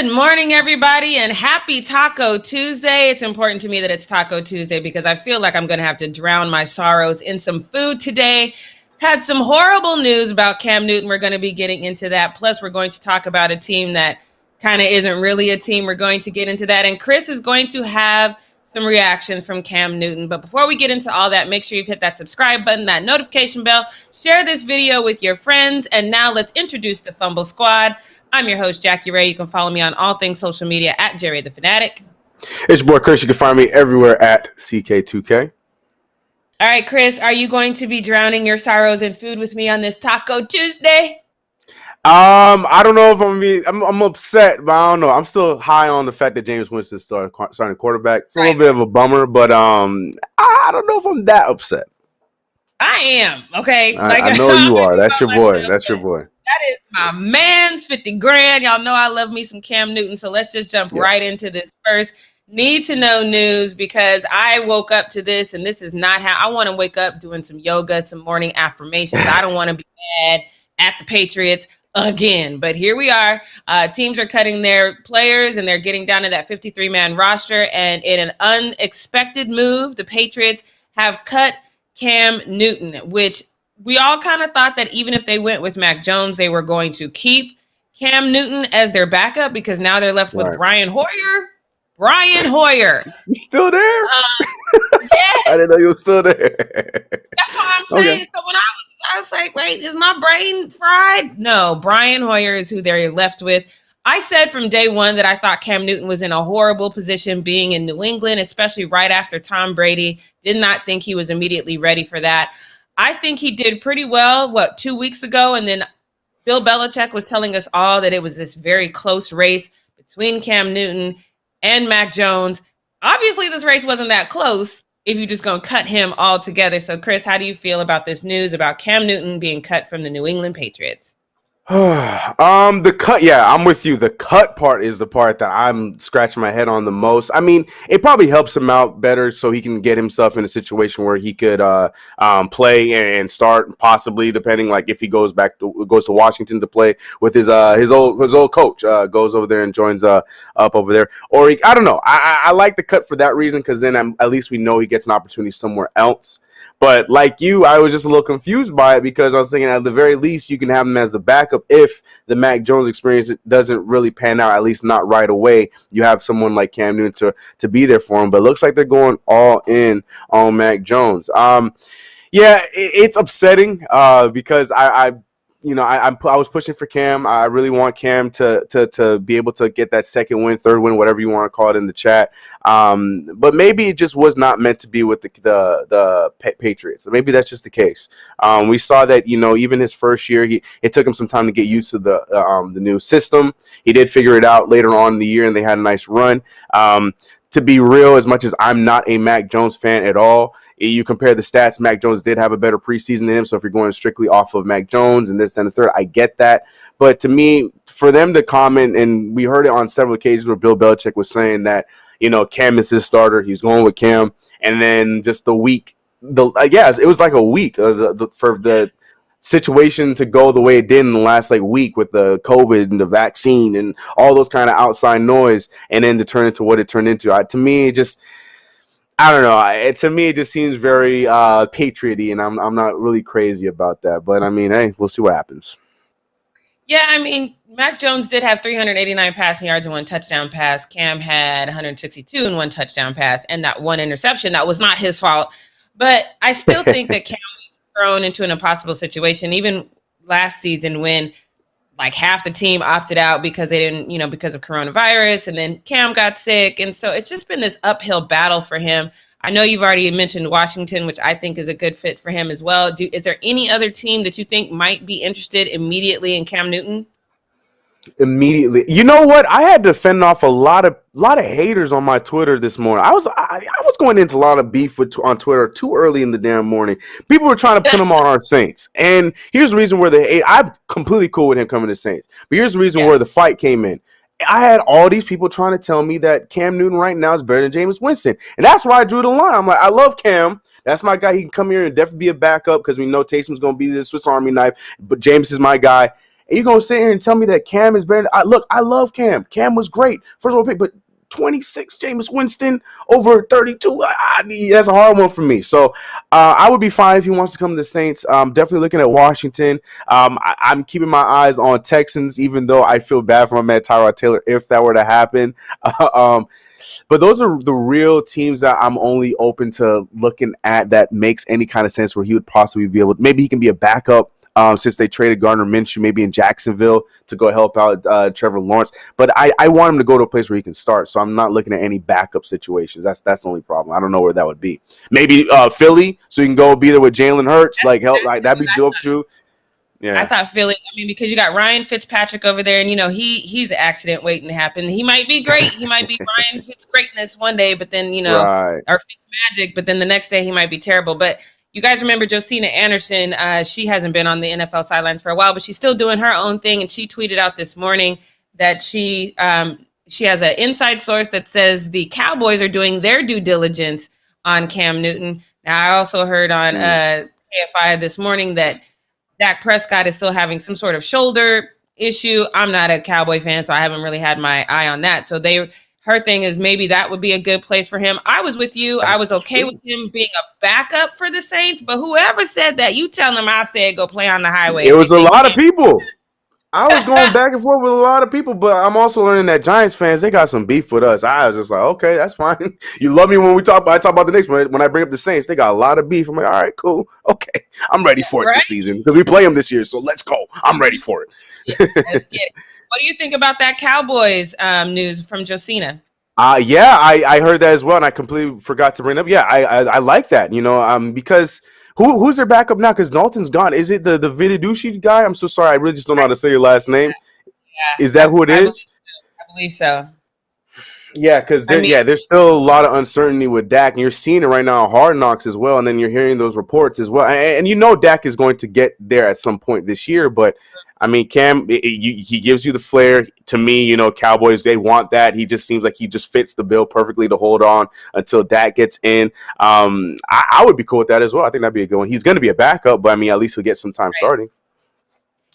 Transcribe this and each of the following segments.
Good morning, everybody, and happy Taco Tuesday. It's important to me that it's Taco Tuesday because I feel like I'm going to have to drown my sorrows in some food today. Had some horrible news about Cam Newton. We're going to be getting into that. Plus, we're going to talk about a team that kind of isn't really a team. We're going to get into that. And Chris is going to have some reactions from Cam Newton. But before we get into all that, make sure you've hit that subscribe button, that notification bell, share this video with your friends. And now let's introduce the Fumble Squad. I'm your host, Jackie Ray. You can follow me on all things social media at Jerry the Fanatic. It's your boy Chris. You can find me everywhere at CK2K. All right, Chris, are you going to be drowning your sorrows in food with me on this Taco Tuesday? I don't know if I'm upset, but I don't know. I'm still high on the fact that Jameis Winston starting quarterback. It's a little bit of a bummer, but I don't know if I'm that upset. I am, okay? I know you are. That's your boy. That's your boy. That is my man's 50 grand. Y'all know I love me some Cam Newton, so let's just jump right into this first need to know news because I woke up to this, and this is not how I want to wake up doing some yoga, some morning affirmations. I don't want to be mad at the Patriots again, but here we are. Teams are cutting their players, and they're getting down to that 53-man roster, and in an unexpected move, the Patriots have cut Cam Newton, which we all kind of thought that even if they went with Mac Jones, they were going to keep Cam Newton as their backup because now they're left with Brian Hoyer. Brian Hoyer. You still there? Yeah. I didn't know you were still there. That's what I'm saying. Okay. So when I was like, wait, is my brain fried? No, Brian Hoyer is who they're left with. I said from day one that I thought Cam Newton was in a horrible position being in New England, especially right after Tom Brady. Did not think he was immediately ready for that. I think he did pretty well, 2 weeks ago? And then Bill Belichick was telling us all that it was this very close race between Cam Newton and Mac Jones. Obviously, this race wasn't that close if you're just going to cut him all together. So, Chris, how do you feel about this news about Cam Newton being cut from the New England Patriots? The cut, yeah, I'm with you. The cut part is the part that I'm scratching my head on the most. I mean, it probably helps him out better so he can get himself in a situation where he could play and start, possibly, depending, like if he goes to Washington to play with his old coach, goes over there and joins up over there, or I don't know. I like the cut for that reason because then at least we know he gets an opportunity somewhere else. But like you, I was just a little confused by it because I was thinking at the very least you can have him as a backup if the Mac Jones experience doesn't really pan out, at least not right away. You have someone like Cam Newton to be there for him. But it looks like they're going all in on Mac Jones. Yeah, it's upsetting because I was pushing for Cam. I really want Cam to be able to get that second win, third win, whatever you want to call it in the chat. But maybe it just was not meant to be with the Patriots. Maybe that's just the case. We saw that, even his first year, it took him some time to get used to the new system. He did figure it out later on in the year, and they had a nice run. To be real, as much as I'm not a Mac Jones fan at all, you compare the stats, Mac Jones did have a better preseason than him. So if you're going strictly off of Mac Jones and this, then the third, I get that. But to me, for them to comment, and we heard it on several occasions where Bill Belichick was saying that, Cam is his starter. He's going with Cam. And then just the week, it was like a week for the situation to go the way it did in the last week with the COVID and the vaccine and all those kind of outside noise, and then to turn into what it turned into. To me, it just seems very patrioty, and I'm not really crazy about that. But I mean, hey, we'll see what happens. Yeah, I mean, Mac Jones did have 389 passing yards and 1 touchdown pass. Cam had 162 and 1 touchdown pass, and that 1 interception. That was not his fault. But I still think that Cam thrown into an impossible situation, even last season when half the team opted out because they didn't, because of coronavirus, and then Cam got sick. And so it's just been this uphill battle for him. I know you've already mentioned Washington, which I think is a good fit for him as well. Is there any other team that you think might be interested immediately in Cam Newton? Immediately, you know what? I had to fend off a lot of haters on my Twitter this morning. I was going into a lot of beef on Twitter too early in the damn morning. People were trying to put him on our Saints, and here's the reason where I'm completely cool with him coming to Saints. But here's the reason where the fight came in. I had all these people trying to tell me that Cam Newton right now is better than Jameis Winston, and that's where I drew the line. I'm like, I love Cam. That's my guy. He can come here and definitely be a backup because we know Taysom's going to be the Swiss Army knife, but Jameis is my guy. And you're gonna sit here and tell me that Cam is better. I love Cam. Cam was great, first of all pick, but 26 Jameis Winston over 32. That's a hard one for me. So I would be fine if he wants to come to the Saints. Definitely looking at Washington. I'm keeping my eyes on Texans, even though I feel bad for my man Tyrod Taylor if that were to happen. But those are the real teams that I'm only open to looking at that makes any kind of sense where he would possibly be able to, maybe he can be a backup since they traded Gardner Minshew maybe in Jacksonville to go help out Trevor Lawrence. But I want him to go to a place where he can start. So I'm not looking at any backup situations. That's the only problem. I don't know where that would be. Maybe Philly, so you can go be there with Jalen Hurts, like help, like that'd be dope too. Yeah. I thought Philly, because you got Ryan Fitzpatrick over there, and he's an accident waiting to happen. He might be great. He might be Ryan Fitz greatness one day, but then or Fitz magic, but then the next day he might be terrible. But you guys remember Josina Anderson? She hasn't been on the NFL sidelines for a while, but she's still doing her own thing. And she tweeted out this morning that she has an inside source that says the Cowboys are doing their due diligence on Cam Newton. Now, I also heard on KFI this morning that Dak Prescott is still having some sort of shoulder issue. I'm not a Cowboy fan, so I haven't really had my eye on that. So her thing is maybe that would be a good place for him. I was with you. I was okay with him being a backup for the Saints, but whoever said that, you tell them I said go play on the highway. It was a lot of people. I was going back and forth with a lot of people, but I'm also learning that Giants fans, they got some beef with us. I was just like, okay, that's fine. You love me when I talk about the Knicks. When I bring up the Saints, they got a lot of beef. I'm like, all right, cool. Okay. I'm ready for it this season because we play them this year, so let's go. I'm ready for it. Let's get it. What do you think about that Cowboys news from Josina? I heard that as well, and I completely forgot to bring it up. Yeah, I like that, because who's their backup now? Because Dalton's gone. Is it the Vididucci guy? I'm so sorry. I really just don't know how to say your last name. Yeah. Is that who it is? I believe so. Yeah, because there's still a lot of uncertainty with Dak, and you're seeing it right now on Hard Knocks as well, and then you're hearing those reports as well. And Dak is going to get there at some point this year, but Cam, he gives you the flair. To me, Cowboys, they want that. He just seems like he just fits the bill perfectly to hold on until Dak gets in. I would be cool with that as well. I think that'd be a good one. He's going to be a backup, but at least he'll get some time starting.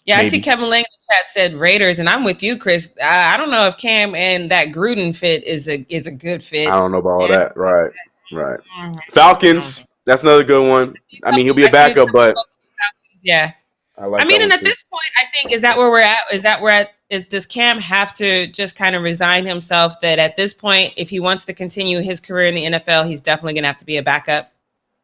Yeah, maybe. I see Kevin Lang in the chat said Raiders, and I'm with you, Chris. I don't know if Cam and that Gruden fit is a good fit. I don't know about all that. Right. Mm-hmm. Falcons, that's another good one. He'll be a backup, but yeah. And at this point, I think, is that where we're at? Does Cam have to just kind of resign himself that at this point, if he wants to continue his career in the NFL, he's definitely going to have to be a backup?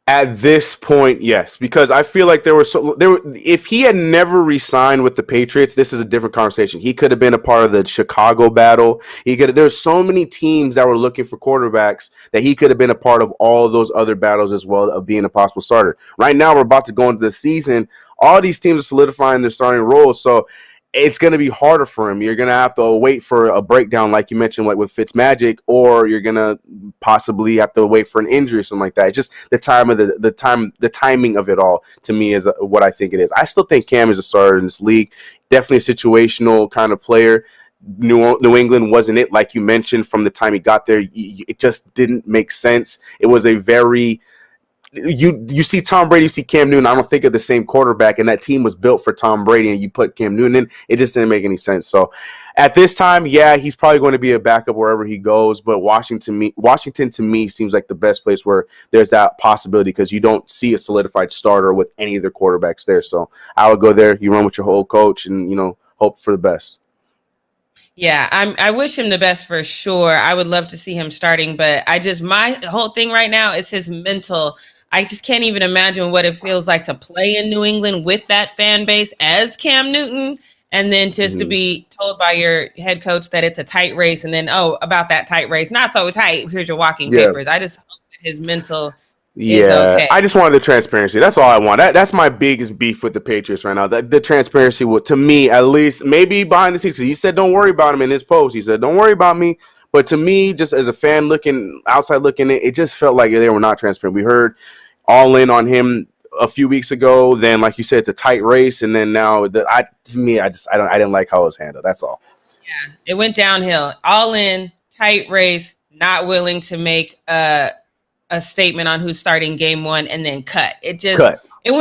At this point, yes, because I feel like if he had never re-signed with the Patriots, this is a different conversation. He could have been a part of the Chicago battle. There's so many teams that were looking for quarterbacks that he could have been a part of all of those other battles as well of being a possible starter. Right now, we're about to go into the season. All these teams are solidifying their starting roles, so it's going to be harder for him. You're going to have to wait for a breakdown, like you mentioned, like with Fitzmagic, or you're going to possibly have to wait for an injury or something like that. It's just the timing of it all. To me, is what I think it is. I still think Cam is a starter in this league. Definitely a situational kind of player. New England wasn't it, like you mentioned, from the time he got there. It just didn't make sense. It was a very You see Tom Brady, you see Cam Newton. I don't think of the same quarterback, and that team was built for Tom Brady, and you put Cam Newton in. It just didn't make any sense. So at this time, yeah, he's probably going to be a backup wherever he goes. But Washington to me seems like the best place where there's that possibility because you don't see a solidified starter with any of their quarterbacks there. So I would go there. You run with your whole coach, and hope for the best. Yeah, I wish him the best for sure. I would love to see him starting, but my whole thing right now is his mental. I just can't even imagine what it feels like to play in New England with that fan base as Cam Newton, and then just to be told by your head coach that it's a tight race, and then, about that tight race, not so tight, here's your walking papers. I just hope that his mental is okay. I just wanted the transparency. That's all I want. That's my biggest beef with the Patriots right now. The transparency will, to me, at least, maybe behind the scenes, because he said don't worry about him in his post. He said don't worry about me. But to me, just as a fan outside looking, it just felt like they were not transparent. We heard all in on him a few weeks ago. Then, like you said, it's a tight race, and then now, I didn't like how it was handled. That's all. Yeah, it went downhill. All in, tight race, not willing to make a statement on who's starting game one, and then cut. It just It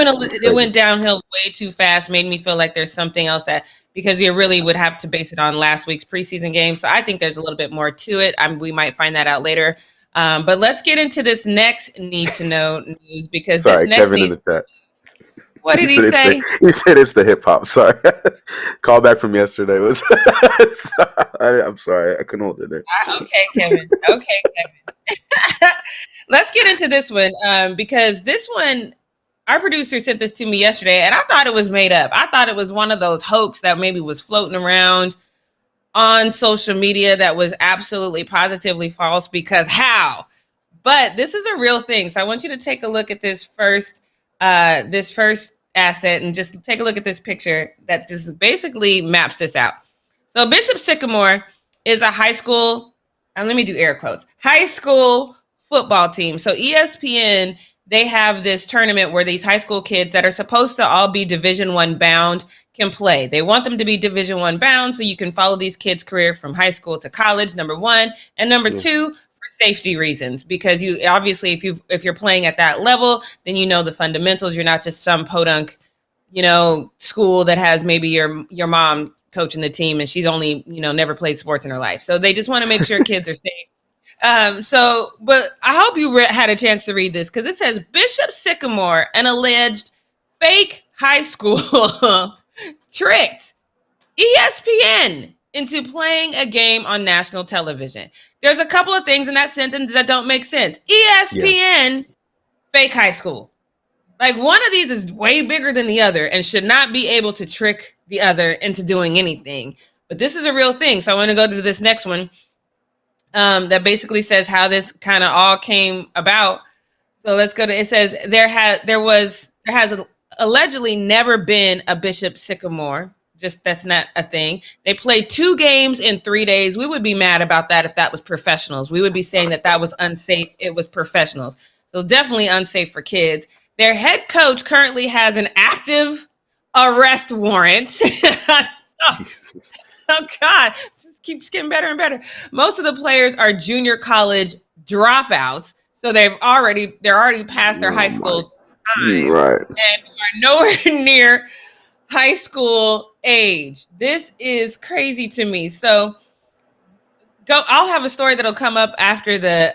went downhill way too fast. Made me feel like there's something else that, because you really would have to base it on last week's preseason game. So I think there's a little bit more to it. We might find that out later. But let's get into this next need to know news, because Sorry, this next Kevin in the chat. What did he say? He said it's the hip hop. Sorry, call back from yesterday was. I'm sorry, I couldn't hold it in. Okay, Kevin. Let's get into this one, because this one, our producer sent this to me yesterday, and I thought it was made up. I thought it was one of those hoax that maybe was floating around on social media that was absolutely positively false, because how? But this is a real thing. So I want you to take a look at this first asset, and just take a look at this picture that just basically maps this out. So Bishop Sycamore is a high school, and let me do air quotes, high school football team. So ESPN, they have this tournament where these high school kids that are supposed to all be Division I bound can play. They want them to be Division I bound so you can follow these kids' career from high school to college, number one. And number two, for safety reasons, because you obviously, if you're playing at that level, then you know the fundamentals. You're not just some podunk, school that has maybe your mom coaching the team and she's only, never played sports in her life. So they just want to make sure kids are safe. But I hope you had a chance to read this, because it says Bishop Sycamore, an alleged fake high school, tricked ESPN into playing a game on national television. There's a couple of things in that sentence that don't make sense. ESPN, fake high school. Like, one of these is way bigger than the other and should not be able to trick the other into doing anything. But this is a real thing. So I want to go to this next one. That basically says how this kind of all came about. So let's go to, it says there has allegedly never been a Bishop Sycamore. Just, that's not a thing. They played 2 games in 3 days. We would be mad about that if that was professionals. We would be saying that was unsafe. It was professionals. So definitely unsafe for kids. Their head coach currently has an active arrest warrant. Oh God. Keeps getting better and better. Most of the players are junior college dropouts, so they're already past their high school time, right, and are nowhere near high school age. This is crazy to me. So I'll have a story that'll come up after the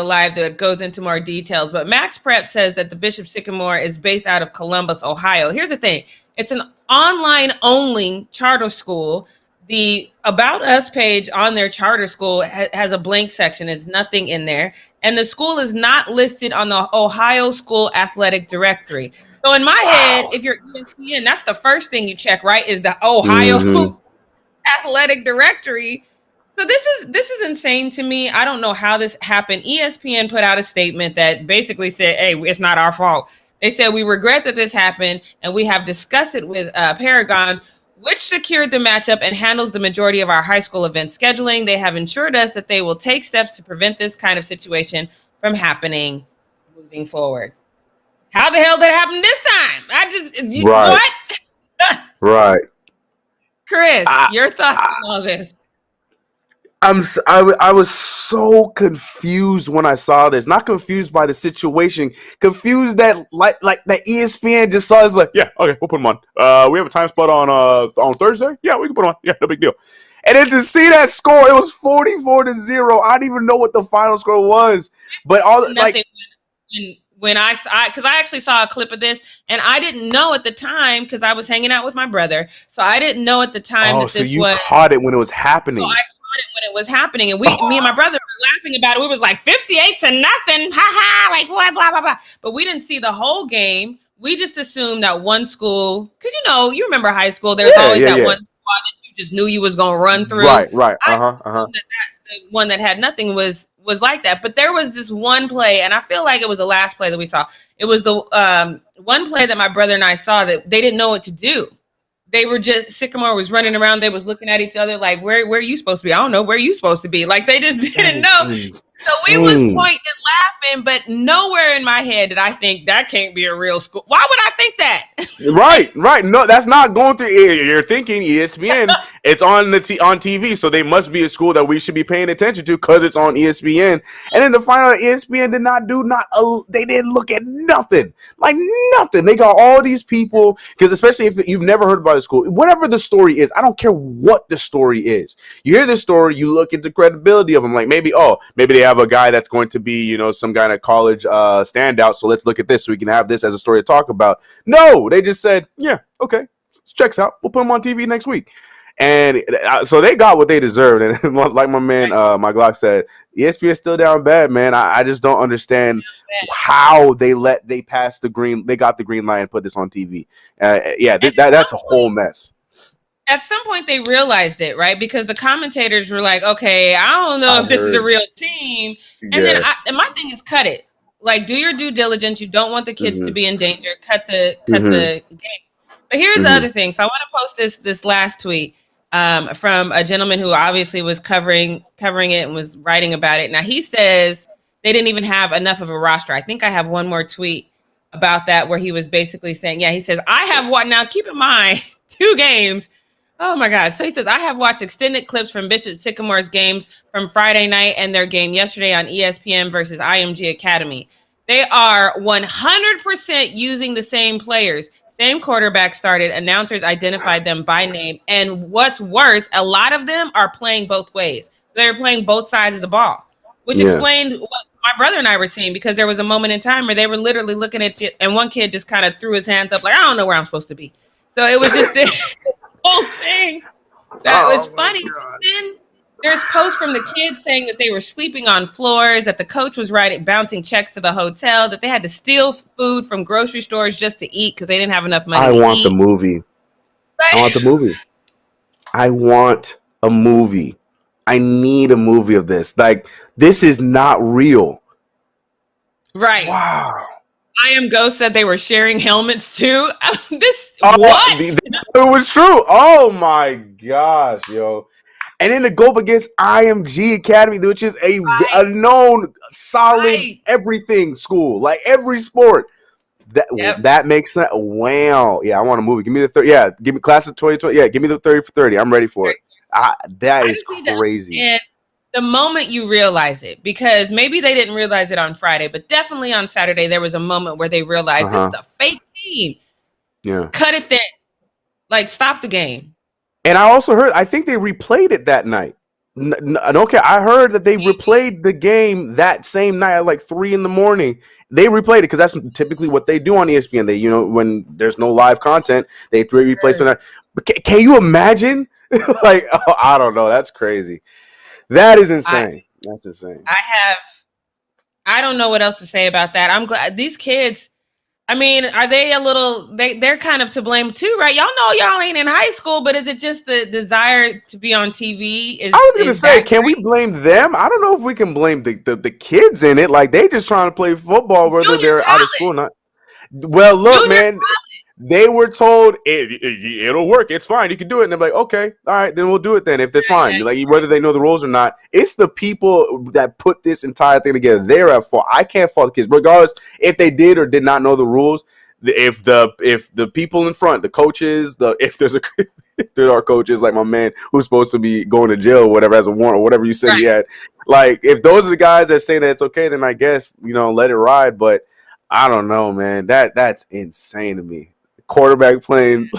live that goes into more details. But Max Prep says that the Bishop Sycamore is based out of Columbus, Ohio. Here's the thing: it's an online only charter school. The About Us page on their charter school has a blank section. There's nothing in there. And the school is not listed on the Ohio School Athletic Directory. So in my head, if you're ESPN, that's the first thing you check, right? Is the Ohio Athletic Directory. So this is insane to me. I don't know how this happened. ESPN put out a statement that basically said, hey, it's not our fault. They said, we regret that this happened, and we have discussed it with Paragon, which secured the matchup and handles the majority of our high school event scheduling. They have assured us that they will take steps to prevent this kind of situation from happening moving forward. How the hell did it happen this time? What? Right. Chris, your thoughts on all this? I was so confused when I saw this. Not confused by the situation, confused that like that ESPN just saw us like, yeah, okay, we'll put them on. We have a time spot on Thursday. Yeah, we can put them on. Yeah, no big deal. And then to see that score, it was 44-0. I didn't even know what the final score was. But when I actually saw a clip of this, and I didn't know at the time because I was hanging out with my brother, so I didn't know at the time that this was. Caught it when it was happening. So I caught it when it was happening, and me and my brother were laughing about it. We was like 58-0, like what, blah blah blah. But we didn't see the whole game. We just assumed that one school, because you remember high school. There's always that one squad that you just knew you was gonna run through. Right. The one that had nothing was like that. But there was this one play, and I feel like it was the last play that we saw. It was the one play that my brother and I saw that they didn't know what to do. They were just, Sycamore was running around. They was looking at each other like, where are you supposed to be? I don't know. Where are you supposed to be? Like, they just didn't know. So we was pointing and laughing, but nowhere in my head did I think that can't be a real school. Why would I think that? Right. No, that's not going through. You're thinking ESPN, It's on on TV, so they must be a school that we should be paying attention to because it's on ESPN. And then to find out ESPN did not do they didn't look at nothing, like nothing. They got all these people because especially if you've never heard about the school, whatever the story is, I don't care what the story is. You hear the story, you look into credibility of them. Like maybe they have a guy that's going to be some kind of college standout. So let's look at this so we can have this as a story to talk about. No, they just said, yeah, okay, checks out. We'll put them on TV next week. And so they got what they deserved. And like my man, my Glock said, ESPN is still down bad, man. I just don't understand how they passed the green. They got the green light and put this on TV. That's a whole mess. At some point, they realized it, right? Because the commentators were like, okay, I don't know if this is a real team. And then my thing is cut it. Like, do your due diligence. You don't want the kids to be in danger. Cut the game. But here's the other thing. So I want to post this last tweet from a gentleman who obviously was covering it and was writing about it. Now he says they didn't even have enough of a roster. I think I have one more tweet about that where he was basically saying, he says, I have what now keep in mind 2 games. Oh my gosh. So he says, I have watched extended clips from Bishop Sycamore's games from Friday night and their game yesterday on ESPN versus IMG Academy. They are 100% using the same players. Same quarterback started, announcers identified them by name. And what's worse, a lot of them are playing both ways. They're playing both sides of the ball, which explained what my brother and I were seeing, because there was a moment in time where they were literally looking at it and one kid just kind of threw his hands up like, I don't know where I'm supposed to be. So it was just this whole thing that was funny. Then there's posts from the kids saying that they were sleeping on floors, that the coach was bouncing checks to the hotel, that they had to steal food from grocery stores just to eat because they didn't have enough money to eat. I want the movie. I need a movie of this. Like, this is not real. Right. Wow. I Am Ghost said they were sharing helmets too. What? It was true. Oh my gosh, yo. And then to go up against IMG Academy, which is a known, solid everything school, like every sport. That makes sense. Wow. Yeah, I want a movie. Give me the 30. Yeah, give me class of 2020. Yeah, give me the 30 for 30. I'm ready for it. That is crazy. And the moment you realize it, because maybe they didn't realize it on Friday, but definitely on Saturday, there was a moment where they realized this is a fake team. Yeah. Cut it then. Like, stop the game. And I also heard, I think they replayed it that night. Okay, I heard that they replayed the game that same night at like 3 a.m. They replayed it because that's typically what they do on ESPN. They, when there's no live content, they replay something. But can you imagine? Like, I don't know. That's crazy. That is insane. That's insane. I don't know what else to say about that. I'm glad these kids. I mean, are they they're kind of to blame too, right? Y'all know y'all ain't in high school, but is it just the desire to be on TV? I was going to say, can we blame them? I don't know if we can blame the kids in it. Like, they just trying to play football, whether they're out of school or not. Well, look, man, they were told it'll work. It's fine. You can do it. And they're like, okay, all right, then we'll do it then if it's fine. Like, whether they know the rules or not. It's the people that put this entire thing together. They're at fault. I can't fault the kids, regardless if they did or did not know the rules. If the people in front, the coaches, if there are coaches like my man who's supposed to be going to jail or whatever as a warrant or whatever you said he had, like, if those are the guys that say that it's okay, then I guess let it ride. But I don't know, man. That's insane to me. Quarterback playing.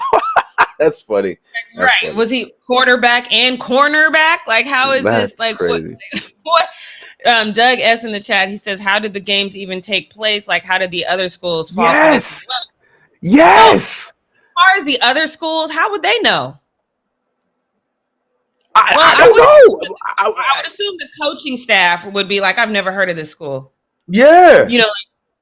That's funny. That's funny. Was he quarterback and cornerback? Like, how is this? Like, crazy. What? Doug S in the chat, he says, how did the games even take place? Like, how did the other schools fall? Yes. Yes. So, as far as the other schools, how would they know? I don't know. I would assume the coaching staff would be like, I've never heard of this school. Yeah.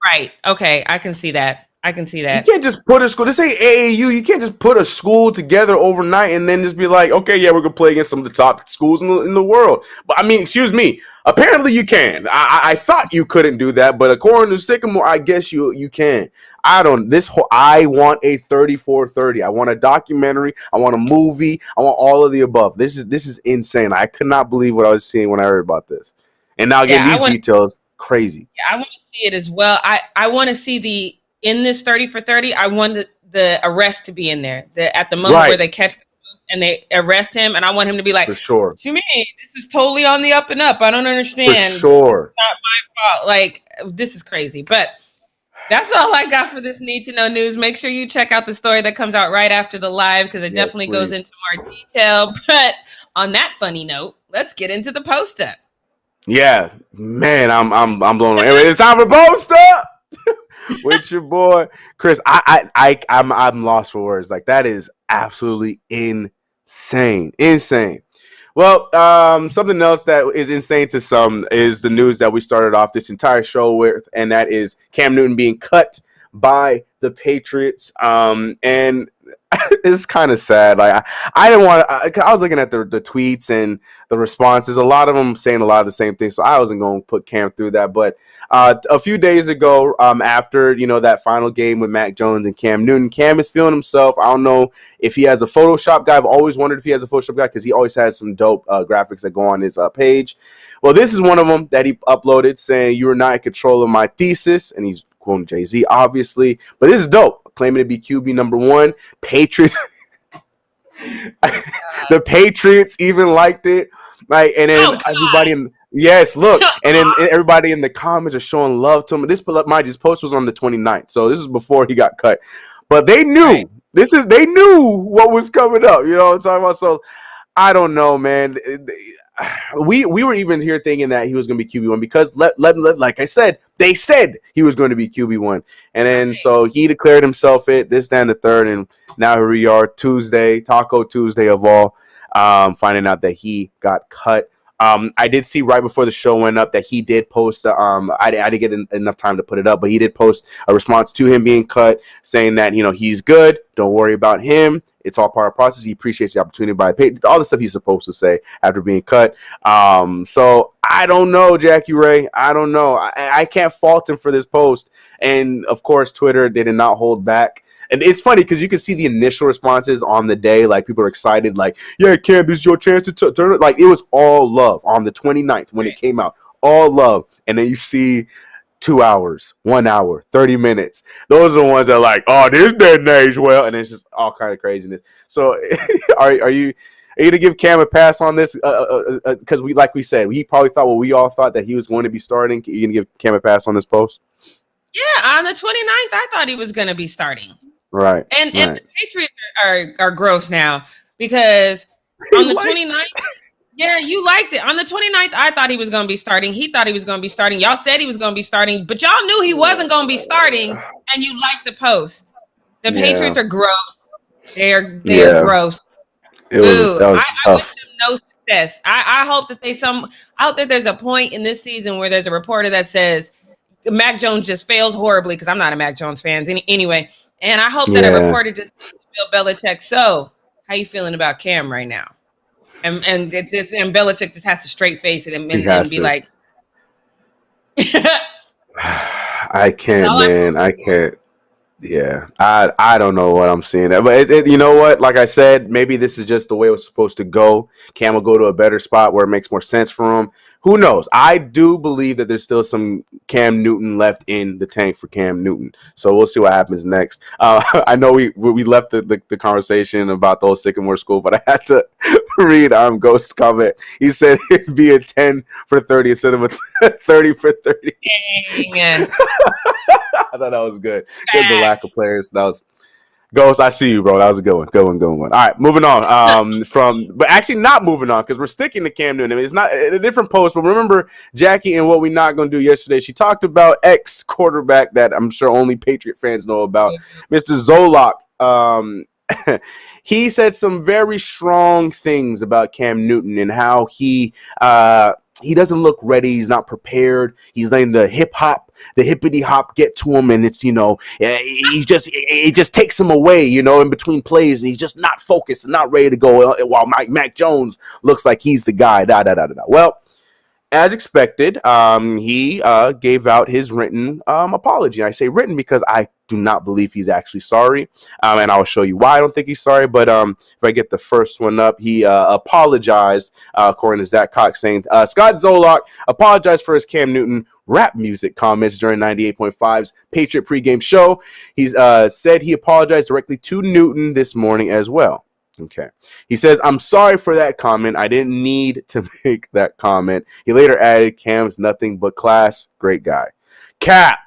Right. Okay. I can see that. You can't just put a school. This ain't AAU. You can't just put a school together overnight and then just be like, okay, yeah, we're gonna play against some of the top schools in the world. But I mean, excuse me. Apparently, you can. I thought you couldn't do that, but according to Sycamore, I guess you can. I want a 34-30. I want a documentary. I want a movie. I want all of the above. This is insane. I could not believe what I was seeing when I heard about this. And now getting these details, crazy. Yeah, I want to see it as well. I want to see in this 30 for 30, I want the arrest to be in there. At the moment where they catch the and they arrest him, and I want him to be like, for sure. What you mean? This is totally on the up and up. I don't understand. For sure. It's not my fault. Like, this is crazy. But that's all I got for this Need to Know news. Make sure you check out the story that comes out right after the live, because it definitely goes into more detail. But on that funny note, let's get into the post up. Yeah, man, I'm blown away. Anyway, it's time for post up with your boy Chris. I'm lost for words. Like, that is absolutely insane. Well, something else that is insane to some is the news that we started off this entire show with, and that is Cam Newton being cut by the Patriots. And it's kind of sad. Like, I didn't want to. I was looking at the tweets and the responses. A lot of them saying a lot of the same things, so I wasn't going to put Cam through that. But a few days ago, after that final game with Mac Jones and Cam Newton, Cam is feeling himself. I don't know if he has a Photoshop guy. I've always wondered if he has a Photoshop guy, because he always has some dope graphics that go on his page. Well, this is one of them that he uploaded saying, "You are not in control of my thesis," and he's quoting Jay-Z, obviously. But this is dope. Claiming to be QB number one. Patriots. The Patriots even liked it. Like, and then everybody in look, and then everybody in the comments are showing love to him. This post was on the 29th, so this is before he got cut. But they knew they knew what was coming up. You know what I'm talking about? So I don't know, man. We were even here thinking that he was going to be QB1, because like I said, they said he was going to be QB1, and then so he declared himself this, that, and the third, and now here we are, Tuesday, Taco Tuesday of all, finding out that he got cut. I did see right before the show went up that he did post. I didn't get enough time to put it up, but he did post a response to him being cut, saying that he's good. Don't worry about him. It's all part of the process. He appreciates the opportunity by all the stuff he's supposed to say after being cut. So I don't know, Jackie Ray. I don't know. I can't fault him for this post. And of course, Twitter, they did not hold back. And it's funny because you can see the initial responses on the day. Like, people are excited. Like, yeah, Cam, this is your chance to turn it. Like, it was all love on the 29th when it came out. All love. And then you see 2 hours, 1 hour, 30 minutes. Those are the ones that are like, oh, this didn't age well. And it's just all kind of craziness. So are you going to give Cam a pass on this? Because we said, he probably thought what we all thought, that he was going to be starting. Are you going to give Cam a pass on this post? Yeah, on the 29th, I thought he was going to be starting. Right. And the Patriots are gross now, because on the 29th, yeah, you liked it. On the 29th, I thought he was going to be starting. He thought he was going to be starting. Y'all said he was going to be starting, but y'all knew he wasn't going to be starting, and you liked the post. The Patriots are gross. They're gross. I wish them no success. I hope that I hope that there's a point in this season where there's a reporter that says Mac Jones just fails horribly, because I'm not a Mac Jones fan anyway. And I hope that a reporter just Bill Belichick. So, how you feeling about Cam right now? And Belichick just has to straight face it and be like, I can't, man. I can't. Yeah, I don't know what I'm seeing. But you know what? Like I said, maybe this is just the way it was supposed to go. Cam will go to a better spot where it makes more sense for him. Who knows? I do believe that there's still some Cam Newton left in the tank for Cam Newton. So we'll see what happens next. I know we left the conversation about the whole Sycamore school, but I had to read Ghost's comment. He said it'd be a 10 for 30 instead of a 30 for 30. Dang. I thought that was good. There's the lack of players. That was Ghost. I see you, bro. That was a good one. Good one. All right, moving on. But actually not moving on, because we're sticking to Cam Newton. I mean, it's not a different post, but remember Jackie and what we not gonna do yesterday. She talked about ex quarterback that I'm sure only Patriot fans know about, Mr. ZOLACK. He said some very strong things about Cam Newton and how he doesn't look ready. He's not prepared. He's letting the hippity hop get to him, and it's it just takes him away, in between plays, and he's just not focused and not ready to go. While Mac Jones looks like he's the guy. Well, as expected, he gave out his written apology. I say written because I do not believe he's actually sorry, and I'll show you why I don't think he's sorry. But if I get the first one up, he apologized, according to Zach Cox, saying Scott Zolak apologized for his Cam Newton rap music comments during 98.5's Patriot pregame show. He's said he apologized directly to Newton this morning as well. Okay. He says, I'm sorry for that comment. I didn't need to make that comment. He later added, Cam's nothing but class. Great guy. Cap.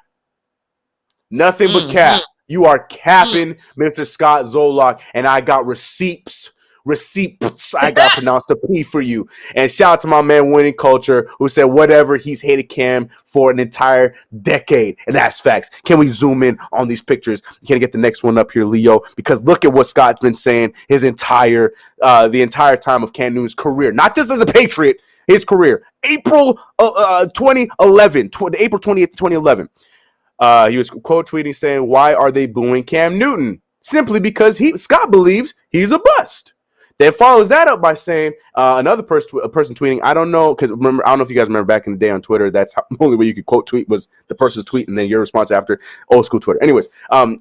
Nothing but cap. You are capping Mr. Scott Zolak, and I got receipts. I got pronounced a P for you. And shout out to my man Winning Culture, who said whatever, he's hated Cam for an entire decade. And that's facts. Can we zoom in on these pictures? Can I get the next one up here, Leo? Because look at what Scott's been saying the entire time of Cam Newton's career. Not just as a Patriot, his career. April 2011, April 20th, 2011. He was quote tweeting saying, "Why are they booing Cam Newton? Simply because Scott believes he's a bust." Then follows that up by saying another person tweeting, I don't know, because remember, I don't know if you guys remember back in the day on Twitter, that's the only way you could quote tweet was the person's tweet and then your response after, old school Twitter. Anyways,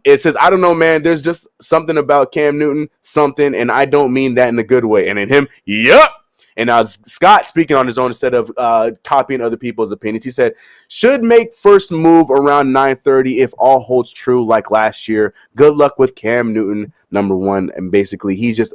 it says, I don't know, man, there's just something about Cam Newton, and I don't mean that in a good way. And in him, yup. And now Scott, speaking on his own instead of copying other people's opinions, he said, should make first move around 9:30 if all holds true like last year. Good luck with Cam Newton, number one. And basically, he's just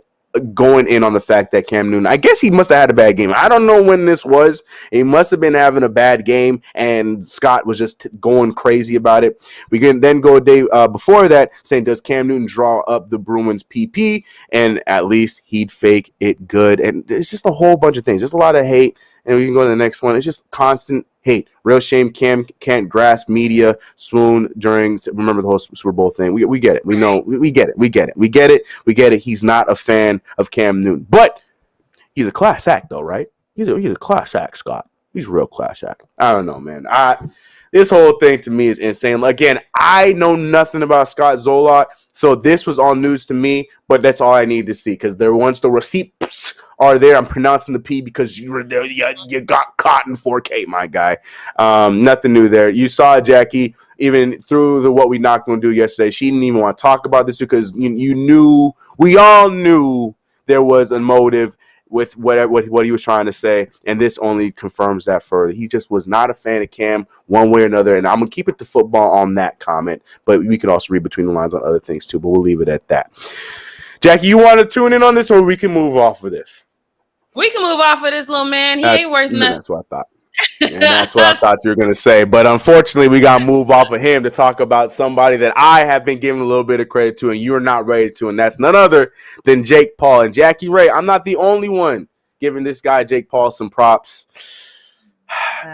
going in on the fact that Cam Newton, I guess he must have had a bad game. I don't know when this was. He must have been having a bad game, and Scott was just going crazy about it. We can then go a day before that saying, does Cam Newton draw up the Bruins PP? And at least he'd fake it good. And it's just a whole bunch of things. Just a lot of hate. And we can go to the next one. It's just constant hate. Real shame Cam can't grasp media swoon during, remember the whole Super Bowl thing. We get it. We know. We get it. He's not a fan of Cam Newton. But he's a class act, though, right? He's a class act, Scott. He's a real class act. I don't know, man. This whole thing to me is insane. Again, I know nothing about Scott Zolak, so this was all news to me, but that's all I need to see because once the receipts are there, I'm pronouncing the P because you got caught in 4K, my guy. Nothing new there. You saw Jackie, even through what we not going to do yesterday, she didn't even want to talk about this because we all knew there was a motive with what he was trying to say, and this only confirms that further. He just was not a fan of Cam one way or another, and I'm going to keep it to football on that comment, but we could also read between the lines on other things too, but we'll leave it at that. Jackie, you want to tune in on this, or we can move off of this? We can move off of this little man. He ain't worth nothing. That's what I thought. And that's what I thought you were going to say. But unfortunately, we got to move off of him to talk about somebody that I have been giving a little bit of credit to and you're not ready to. And that's none other than Jake Paul. And Jackie Ray, I'm not the only one giving this guy, Jake Paul, some props.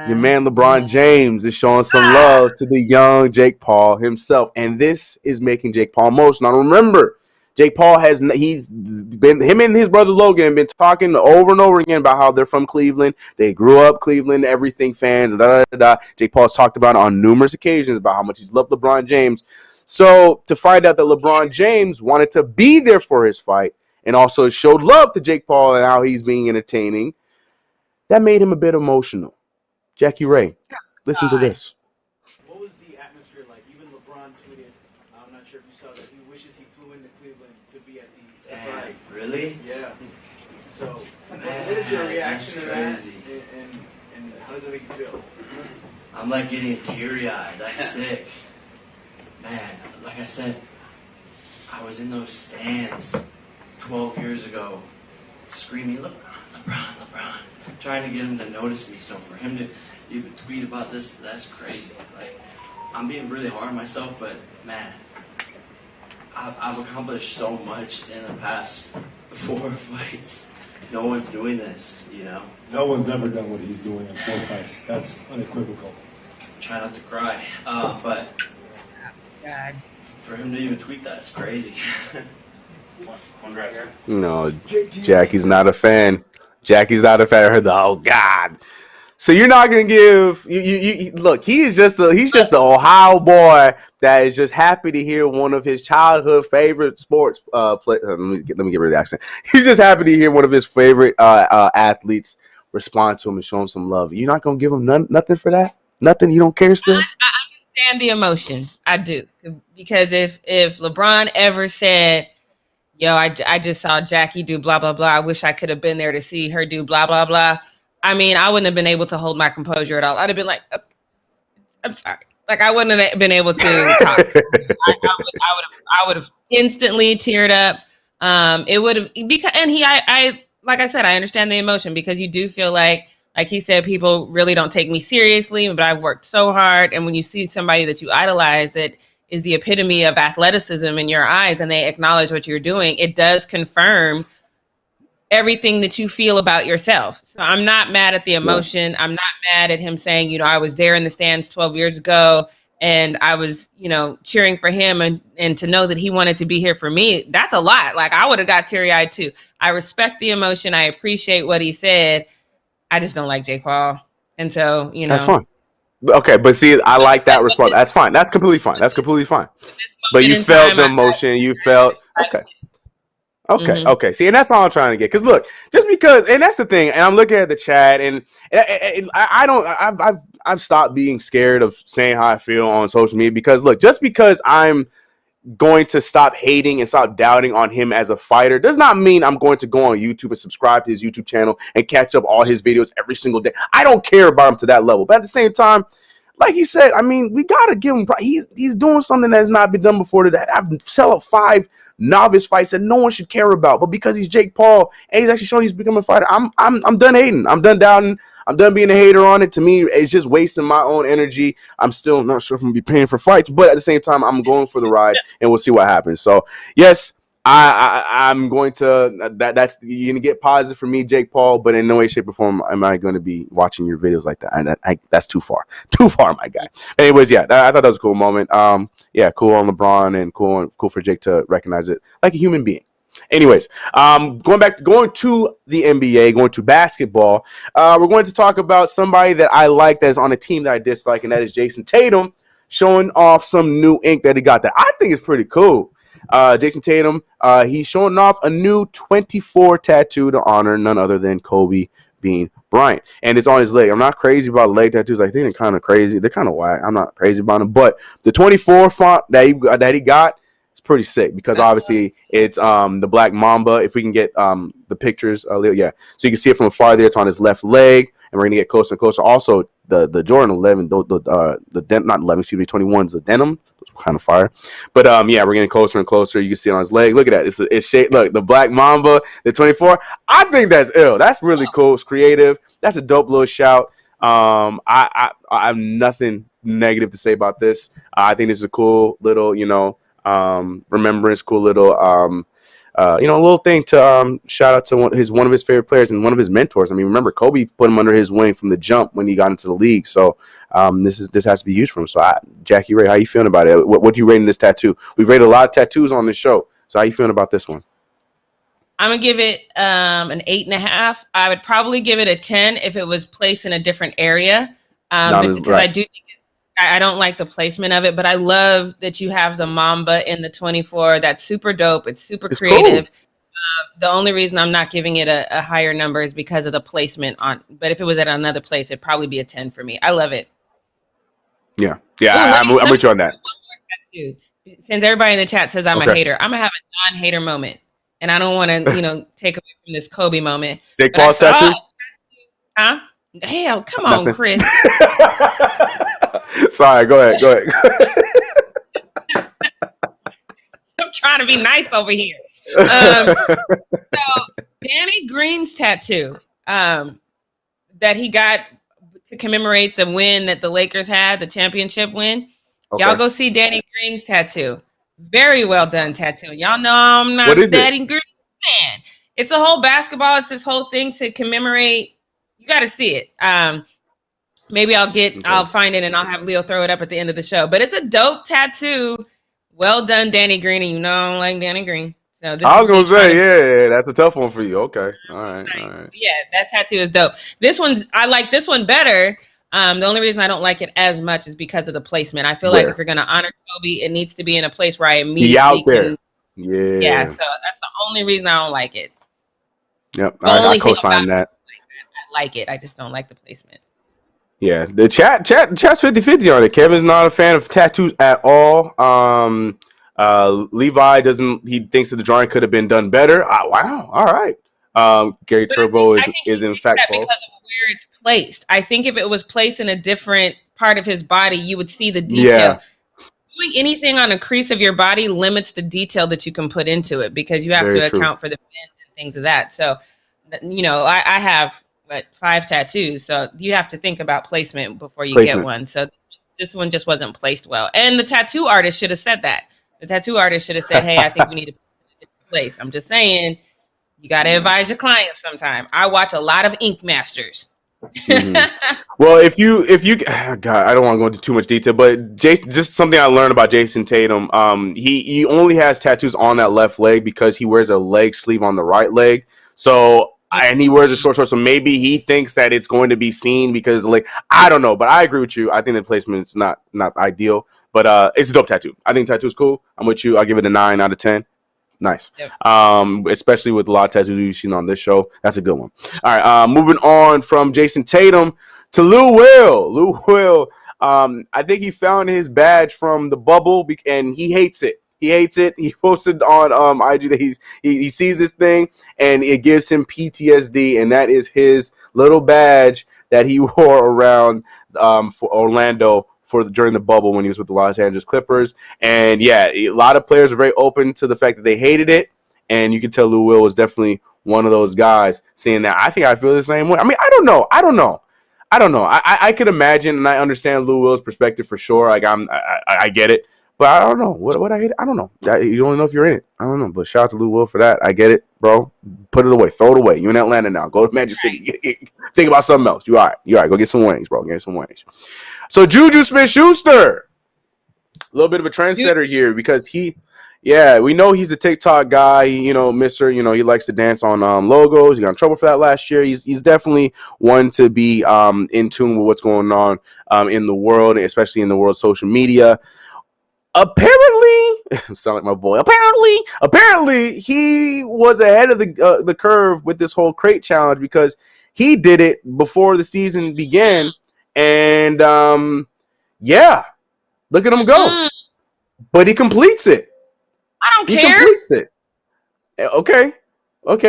Your man LeBron James is showing some love to the young Jake Paul himself. And this is making Jake Paul emotional. Now, remember, Jake Paul him and his brother Logan have been talking over and over again about how they're from Cleveland. They grew up Cleveland, everything fans. Jake Paul's talked about on numerous occasions about how much he's loved LeBron James. So to find out that LeBron James wanted to be there for his fight and also showed love to Jake Paul and how he's being entertaining, that made him a bit emotional. Jackie Ray, listen to this. What was the atmosphere like? Even LeBron tweeted, I'm not sure if you saw that, he wishes he flew into Cleveland to be at the fight. Really? Yeah. So, what is your reaction to that? And how does it make you feel? I'm like getting teary-eyed. That's sick. Man, like I said, I was in those stands 12 years ago screaming, LeBron, trying to get him to notice me. So for him to even tweet about this, that's crazy. Like, I'm being really hard on myself, but man, I've accomplished so much in the past 4 fights. No one's doing this, you know? No one's ever done what he's doing in 4 fights. That's unequivocal. Try not to cry, but God. for him to even tweet that's crazy. One right here. No, Jackie's not a fan. I heard oh God. So you're not gonna give you look. He's just the Ohio boy that is just happy to hear one of his childhood favorite sports play. Let me get rid of the accent. He's just happy to hear one of his favorite athletes respond to him and show him some love. You're not gonna give him nothing for that. Nothing. You don't care still. I understand the emotion. I do, because if LeBron ever said, yo, I just saw Jackie do blah, blah, blah, I wish I could have been there to see her do blah, blah, blah, I mean, I wouldn't have been able to hold my composure at all. I'd have been like, I'm sorry. Like, I wouldn't have been able to talk. I would have instantly teared up. It would have because, and I like I said, I understand the emotion because you do feel like he said, people really don't take me seriously, but I've worked so hard. And when you see somebody that you idolize that is the epitome of athleticism in your eyes and they acknowledge what you're doing, it does confirm everything that you feel about yourself. So I'm not mad at the emotion. Yeah. I'm not mad at him saying, you know, I was there in the stands 12 years ago and I was, you know, cheering for him and to know that he wanted to be here for me. That's a lot. Like I would have got teary eyed too. I respect the emotion. I appreciate what he said. I just don't like Jake Paul. And so, you know. That's fine. Okay, but see, I like that response. That's fine. That's completely fine. That's completely fine. But you felt the emotion. You felt, okay. Okay, okay. See, and that's all I'm trying to get. Because look, just because, and that's the thing. And I'm looking at the chat, and I don't. I've stopped being scared of saying how I feel on social media because look, just because I'm going to stop hating and stop doubting on him as a fighter does not mean I'm going to go on YouTube and subscribe to his YouTube channel and catch up all his videos every single day. I don't care about him to that level. But at the same time, like you said, I mean, we gotta give him. He's doing something that has not been done before. Today, I've set up 5 novice fights that no one should care about, but because he's Jake Paul and he's actually showing he's becoming a fighter, I'm done hating. I'm done doubting. I'm done being a hater on it. To me, it's just wasting my own energy. I'm still not sure if I'm gonna be paying for fights, but at the same time, I'm going for the ride, and we'll see what happens. So yes, I'm going to that's you're gonna get positive from me, Jake Paul, but in no way, shape, or form am I going to be watching your videos like that. And that's too far, my guy. Anyways, yeah, I thought that was a cool moment. Yeah, cool on LeBron and cool for Jake to recognize it like a human being. Anyways, going to the NBA, going to basketball. We're going to talk about somebody that I like that is on a team that I dislike, and that is Jayson Tatum showing off some new ink that he got. That I think is pretty cool. Jayson Tatum, he's showing off a new 24 tattoo to honor none other than Kobe Bean Bryant, and it's on his leg. I'm not crazy about leg tattoos. I think they're kind of crazy. They're kind of whack. I'm not crazy about them, but the 24 font that he got. Pretty sick because obviously it's the black mamba. If we can get the pictures, yeah, so you can see it from afar there. It's on his left leg, and we're gonna get closer and closer. Also, the Jordan 11, not 11, excuse me, 21s, the denim, kind of fire. But yeah, we're getting closer and closer. You can see it on his leg. Look at that. It's shaped. Look, the black mamba, the 24. I think that's ill. That's really cool. It's creative. That's a dope little shout. I have nothing negative to say about this. I think this is a cool little, remembrance, cool little a little thing to shout out to one of his favorite players and one of his mentors. I mean, remember Kobe put him under his wing from the jump when he got into the league. So this has to be huge for him. So Jackie Ray, how you feeling about it? What do you rate in this tattoo? We've rated a lot of tattoos on this show. So how you feeling about this one? I'm gonna give it an 8.5. I would probably give it a 10 if it was placed in a different area. Because right. I do think I don't like the placement of it, but I love that you have the Mamba in the 24. That's super dope. It's super creative. Cool. The only reason I'm not giving it a higher number is because of the placement on. But if it was at another place, it'd probably be a 10 for me. I love it. Yeah, I'm with you on that. Since everybody in the chat says I'm a hater, I'm gonna have a non-hater moment, and I don't want to, take away from this Kobe moment. Jake Paul's tattoo? Huh? Hell, come on, Chris. Sorry, go ahead. I'm trying to be nice over here. So Danny Green's tattoo that he got to commemorate the win that the Lakers had, the championship win. Okay. Y'all go see Danny Green's tattoo. Very well done tattoo. Y'all know I'm not a Danny Green fan. It's a whole basketball. It's this whole thing to commemorate. You got to see it. Maybe I'll find it and I'll have Leo throw it up at the end of the show. But it's a dope tattoo. Well done, Danny Green. And you know I don't like Danny Green. So I was gonna say, yeah, that's a tough one for you. Okay, all right. Yeah, that tattoo is dope. I like this one better. The only reason I don't like it as much is because of the placement. I feel like if you're gonna honor Kobe, it needs to be in a place where I immediately can. Yeah. So that's the only reason I don't like it. Yep, I co-sign that. I like it. I just don't like the placement. Yeah, the chat's 50-50 on it. Kevin's not a fan of tattoos at all. Levi he thinks that the drawing could have been done better. Wow, all right. Gary Turbo is in fact false. Because of where it's placed. I think if it was placed in a different part of his body, you would see the detail. Doing anything on a crease of your body limits the detail that you can put into it because you have Very to true. account for the bend and things of that. So, I have 5 tattoos, so you have to think about placement before you get one. So this one just wasn't placed well, and the tattoo artist should have said that. The tattoo artist should have said, "Hey, I think we need to put it in a different place." I'm just saying, you got to advise your clients sometime. I watch a lot of Ink Masters. Well, if you God, I don't want to go into too much detail, but Jason, just something I learned about Jayson Tatum. He only has tattoos on that left leg because he wears a leg sleeve on the right leg. So and he wears a short short, so maybe he thinks that it's going to be seen because, like, I don't know, but I agree with you. I think the placement is not ideal, but it's a dope tattoo. I think tattoo's cool. I'm with you. I'll give it a 9 out of 10. Nice. Yep. Especially with a lot of tattoos we've seen on this show. That's a good one. All right. Moving on from Jayson Tatum to Lou Will. Lou Will. I think he found his badge from the bubble and he hates it. He hates it. He posted on IG that he sees this thing and it gives him PTSD, and that is his little badge that he wore around for Orlando during the bubble when he was with the Los Angeles Clippers. And yeah, a lot of players are very open to the fact that they hated it, and you can tell Lou Will was definitely one of those guys seeing that. I think I feel the same way. I mean, I don't know. I could imagine, and I understand Lou Will's perspective for sure. Like I get it. But I don't know. What I hate, I don't know. You don't know if you're in it. I don't know. But shout out to Lou Will for that. I get it, bro. Put it away. Throw it away. You're in Atlanta now. Go to Magic City. Think about something else. You all right. You all right. Go get some wings, bro. Get some wings. So JUJU Smith-Schuster. A little bit of a trendsetter here because we know he's a TikTok guy. Mister, he likes to dance on logos. He got in trouble for that last year. He's definitely one to be in tune with what's going on in the world, especially in the world of social media. Apparently, sound like my boy. Apparently, he was ahead of the curve with this whole crate challenge because he did it before the season began, and look at him go. But he completes it. I don't care. He completes it. Okay.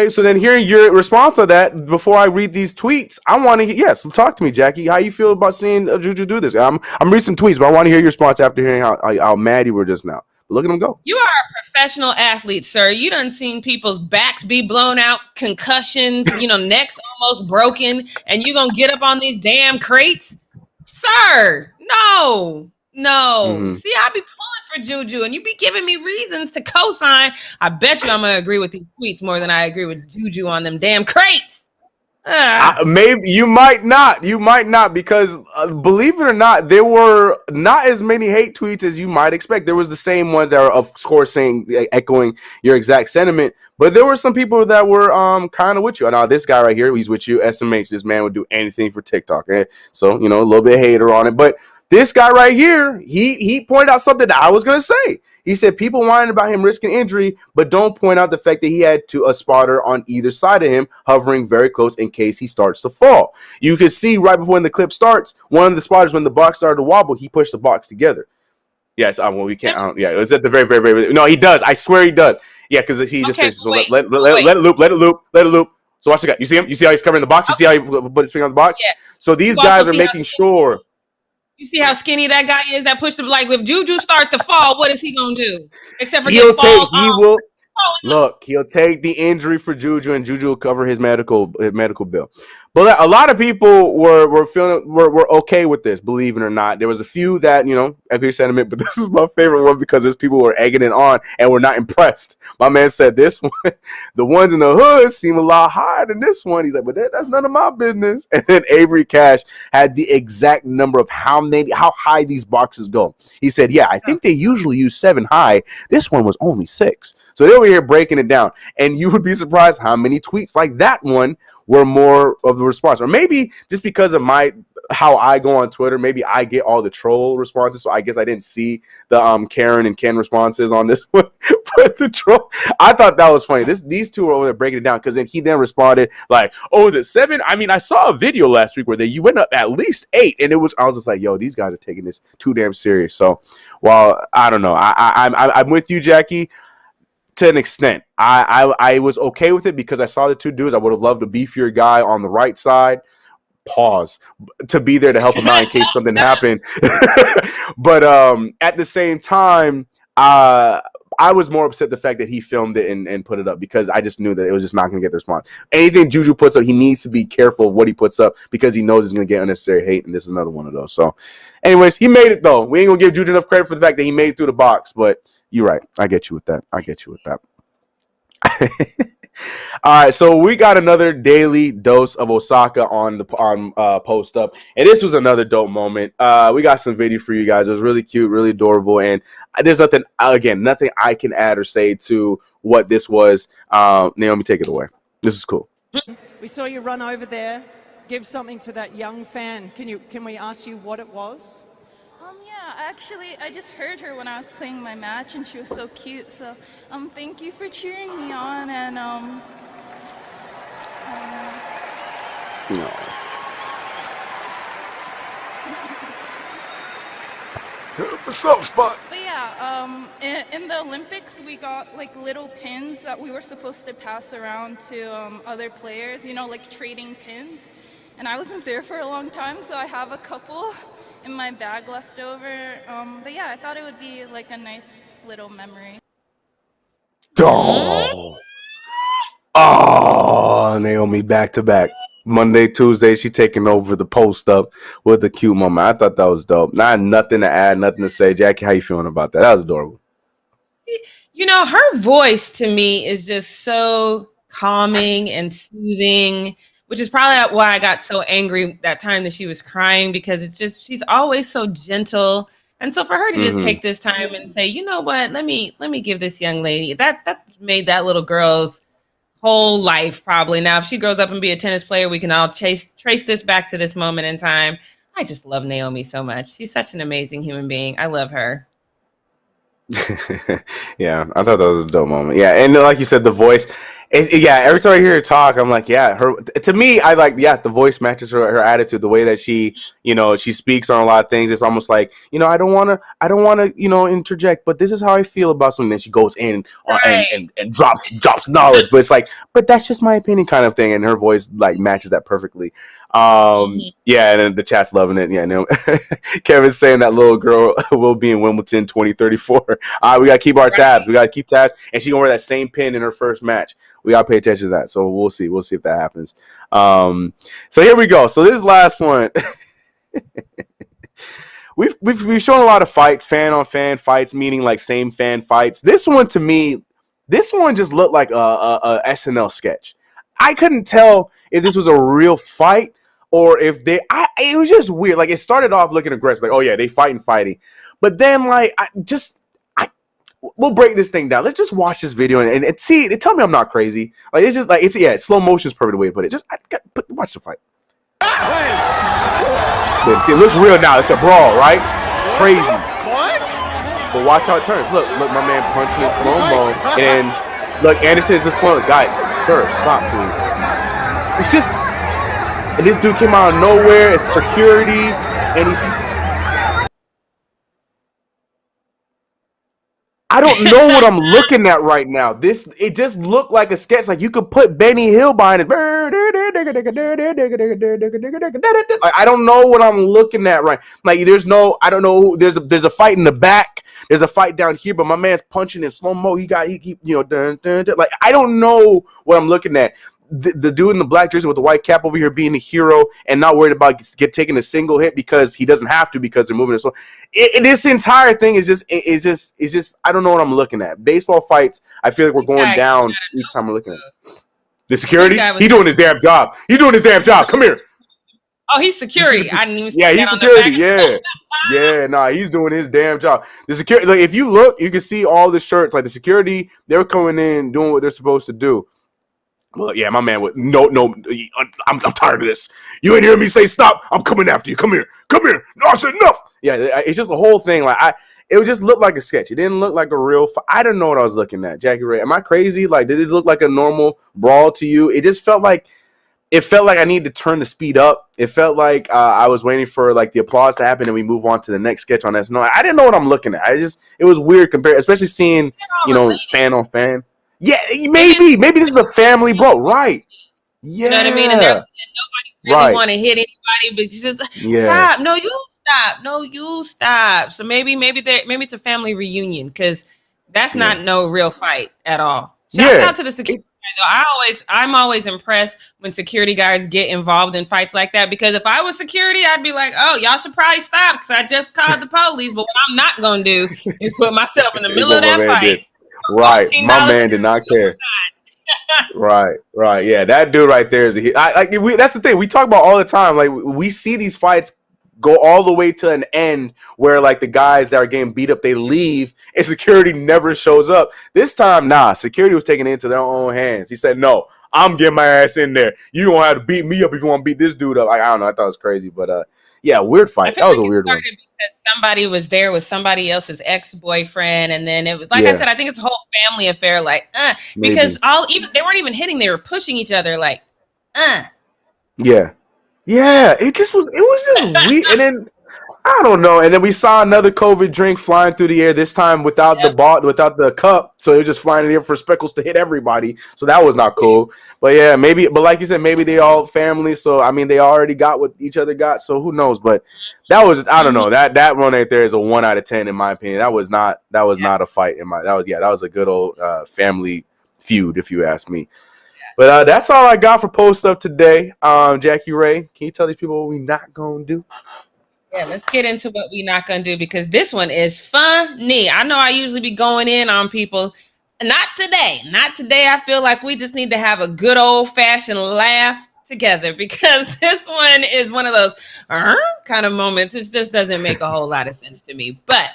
So then, hearing your response to that, before I read these tweets, I want to. Yes, talk to me, Jackie. How you feel about seeing JUJU do this? I'm reading some tweets, but I want to hear your response after hearing how mad you were just now. But look at him go. You are a professional athlete, sir. You done seen people's backs be blown out, concussions, necks almost broken, and you gonna get up on these damn crates, sir? No. See, I be pulling for JUJU, and you be giving me reasons to co-sign. I bet you I'm gonna agree with these tweets more than I agree with JUJU on them damn crates. Maybe you might not. Because believe it or not, there were not as many hate tweets as you might expect. There was the same ones that are, of course, echoing your exact sentiment. But there were some people that were kind of with you. Now, this guy right here, he's with you. SMH, this man would do anything for TikTok. So, a little bit hater on it. But this guy right here, he pointed out something that I was going to say. He said people whining about him risking injury, but don't point out the fact that he had a spotter on either side of him hovering very close in case he starts to fall. You can see right before when the clip starts, one of the spotters, when the box started to wobble, he pushed the box together. Yes, we can't. It's at the very, very, very. No, he does. I swear he does. Yeah, because he just finished. So let it loop. So watch the guy. You see him? You see how he's covering the box? You see how he put his finger on the box? Yeah. So these guys are making sure. You see how skinny that guy is that pushed him? Like, if JUJU start to fall, what is he gonna do? Except for he'll take the injury for JUJU, and JUJU will cover his medical bill. But a lot of people were okay with this, believe it or not. There was a few that agree sentiment, but this is my favorite one because there's people who were egging it on and were not impressed. My man said this one, the ones in the hood seem a lot higher than this one. He's like, but that's none of my business. And then Avery Cash had the exact number of how high these boxes go. He said, yeah, I think they usually use 7 high. This one was only 6. So they were here breaking it down. And you would be surprised how many tweets like that one were more of the response. Or maybe just because of how I go on Twitter, maybe I get all the troll responses. So I guess I didn't see the Karen and Ken responses on this one. But the troll, I thought that was funny. These two were over there breaking it down because then he responded like, "Oh, is it 7? I mean, I saw a video last week where you went up at least 8, and I was just like, yo, these guys are taking this too damn serious." So, while I don't know, I'm with you, Jackie. To an extent, I was okay with it because I saw the two dudes. I would have loved a beefier guy on the right side. pause to be there to help him out in case something happened. But at the same time, I was more upset the fact that he filmed it and put it up, because I just knew that it was just not going to get the response. Anything JUJU puts up, he needs to be careful of what he puts up, because he knows he's going to get unnecessary hate, and this is another one of those. So, anyways, he made it, though. We ain't going to give JUJU enough credit for the fact that he made it through the box, but you're right. I get you with that. All right, so we got another daily dose of Osaka on post up, and this was another dope moment. We got some video for you guys. It was really cute, really adorable, and there's nothing I can add or say to what this was. Naomi, take it away. This is cool. We saw you run over there. Give something to that young fan. Can we ask you what it was? Yeah, actually, I just heard her when I was playing my match, and she was so cute. So, thank you for cheering me on, and No. What's up, Spot? But yeah, in the Olympics, we got like little pins that we were supposed to pass around to other players. You know, like trading pins. And I wasn't there for a long time, so I have a couple in my bag left over. But yeah, I thought it would be like a nice little memory. Oh, Naomi, back to back. Monday, Tuesday, she taking over the post up with a cute moment. I thought that was dope. Not nothing to add, nothing to say. Jackie, how you feeling about that? That was adorable. You know, her voice to me is just so calming and soothing, which is probably why I got so angry that time that she was crying, because it's just, she's always so gentle. And so for her to just take this time and say, you know what, let me give this young lady, that made that little girl's whole life probably. Now, if she grows up and be a tennis player, we can all trace this back to this moment in time. I just love Naomi so much. She's such an amazing human being. I love her. Yeah, I thought that was a dope moment. Yeah, and like you said, the voice. Every time I hear her talk, I'm like, yeah, her. To me, I like, the voice matches her attitude, the way that she, she speaks on a lot of things. It's almost like, I don't want to, interject, but this is how I feel about something. Then she goes in and drops knowledge, but it's like, but that's just my opinion, kind of thing. And her voice like matches that perfectly. Yeah, and then the chat's loving it. Yeah, Kevin's saying that little girl will be in Wimbledon 2034. All right, we gotta keep our tabs. We gotta keep tabs, and she's gonna wear that same pin in her first match. We gotta pay attention to that. So we'll see. We'll see if that happens. So here we go. So this last one, we've shown a lot of fights, fan on fan fights, meaning like same fan fights. This one to me, just looked like a SNL sketch. I couldn't tell if this was a real fight or if it was just weird. Like, it started off looking aggressive, like, oh yeah, they fighting. But then we'll break this thing down. Let's just watch this video and see. Tell me I'm not crazy. Like, it's just like, slow motion is perfect way to put it. Just watch the fight. It looks real now. It's a brawl, right? Crazy. What? But watch how it turns. Look, my man punching in slow mo, and look, Anderson is just pulling. Guys, sir, stop, please. It's just, and this dude came out of nowhere. It's security, and he's. I don't know what I'm looking at right now. It just looked like a sketch. Like, you could put Benny Hill behind it. Like, I don't know what I'm looking at right. Like, I don't know who. There's a fight in the back. There's a fight down here, but my man's punching in slow mo. He dun, dun, dun. Like, I don't know what I'm looking at. The dude in the black jersey with the white cap over here being a hero and not worried about taking a single hit because he doesn't have to, because they're moving it. So this entire thing is just I don't know what I'm looking at. Baseball fights, I feel like we're going down each time we're looking at it. The security, he doing his damn job. Come here. Oh, he's security. I didn't even. Yeah, he's security. Yeah, he's doing his damn job. The security, like, if you look, you can see all the shirts. Like, the security, they're coming in doing what they're supposed to do. Well, yeah, my man would no. I'm tired of this. You ain't hear me say stop. I'm coming after you. Come here. No, I said enough. Yeah, it's just a whole thing. Like, it would just look like a sketch. It didn't look like a real fight. I don't know what I was looking at. Jackie Ray, am I crazy? Like, did it look like a normal brawl to you? It just felt like I needed to turn the speed up. It felt like I was waiting for like the applause to happen and we move on to the next sketch on SNL. I didn't know what I'm looking at. It was weird compared, especially seeing fan on fan. Yeah, maybe this is a family brawl, right? Yeah, you know what I mean. And really want to hit anybody, but just stop. No, you stop. No, you stop. So maybe it's a family reunion, because that's not no real fight at all. Shout out to the security. I'm always impressed when security guards get involved in fights like that, because if I was security, I'd be like, oh, y'all should probably stop, because I just called the police. But what I'm not going to do is put myself in the middle of that fight. Right. My man did not care. Right. Yeah, that dude right there is that's the thing. We talk about all the time. Like, we see these fights go all the way to an end where, like, the guys that are getting beat up, they leave and security never shows up. This time, security was taking it into their own hands. He said, no, I'm getting my ass in there. You don't have to beat me up if you want to beat this dude up. Like, I don't know. I thought it was crazy, but yeah, weird fight. That was a weird one. Because somebody was there with somebody else's ex-boyfriend, and then it was like I said, I think it's a whole family affair. Like, because they weren't even hitting; they were pushing each other. Like, Yeah, it was just weird. And then I don't know. And then we saw another COVID drink flying through the air, this time without without the cup. So it was just flying in the air for Speckles to hit everybody. So that was not cool. But yeah, but like you said, maybe they all family. So I mean, they already got what each other got. So who knows? But that was, I don't know. That one right there is a 1 out of 10 in my opinion. That was not a fight that was a good old family feud, if you ask me. But that's all I got for Post Up today. Jackie Ray, can you tell these people what we not gonna do? Yeah, let's get into what we not gonna do, because this one is funny. I know I usually be going in on people. Not today. Not today. I feel like we just need to have a good old-fashioned laugh together, because this one is one of those kind of moments. It just doesn't make a whole lot of sense to me. But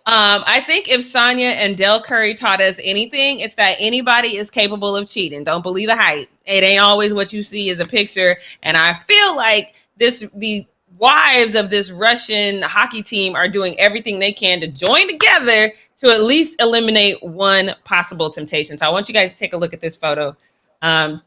I think if Sonya and Del Curry taught us anything, it's that anybody is capable of cheating. Don't believe the hype. It ain't always what you see as a picture. And I feel like the wives of this Russian hockey team are doing everything they can to join together to at least eliminate one possible temptation. So I want you guys to take a look at this photo.